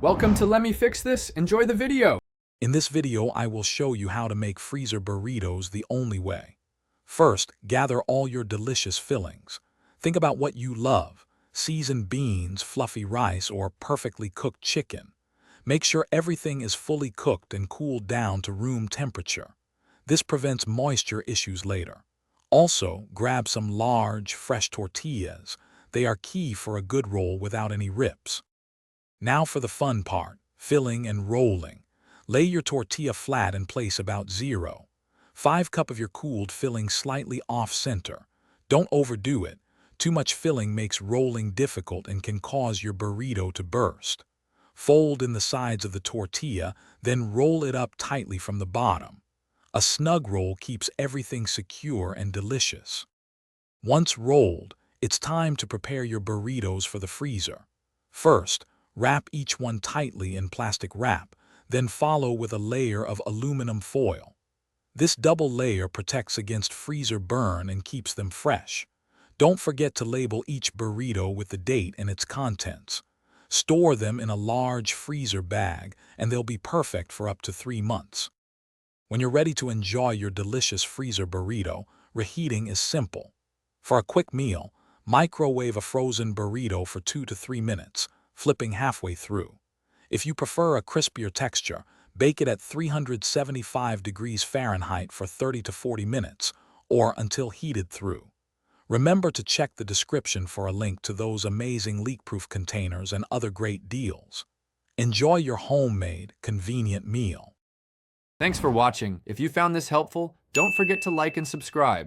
Welcome to Let Me Fix This. Enjoy the video. In this video, I will show you how to make freezer burritos the only way. First, gather all your delicious fillings. Think about what you love: seasoned beans, fluffy rice, or perfectly cooked chicken. Make sure everything is fully cooked and cooled down to room temperature. This prevents moisture issues later. Also, grab some large, fresh tortillas. They are key for a good roll without any rips. Now for the fun part, filling and rolling. Lay your tortilla flat and place about 0.5 cup of your cooled filling slightly off-center. Don't overdo it. Too much filling makes rolling difficult and can cause your burrito to burst. Fold in the sides of the tortilla, then roll it up tightly from the bottom. A snug roll keeps everything secure and delicious. Once rolled, it's time to prepare your burritos for the freezer. First, wrap each one tightly in plastic wrap, then follow with a layer of aluminum foil. This double layer protects against freezer burn and keeps them fresh. Don't forget to label each burrito with the date and its contents. Store them in a large freezer bag, and they'll be perfect for up to 3 months. When you're ready to enjoy your delicious freezer burrito, reheating is simple. For a quick meal, microwave a frozen burrito for 2 to 3 minutes, flipping halfway through. If you prefer a crispier texture, bake it at 375 degrees Fahrenheit for 30 to 40 minutes, or until heated through. Remember to check the description for a link to those amazing leak-proof containers and other great deals. Enjoy your homemade, convenient meal. Thanks for watching. If you found this helpful, don't forget to like and subscribe.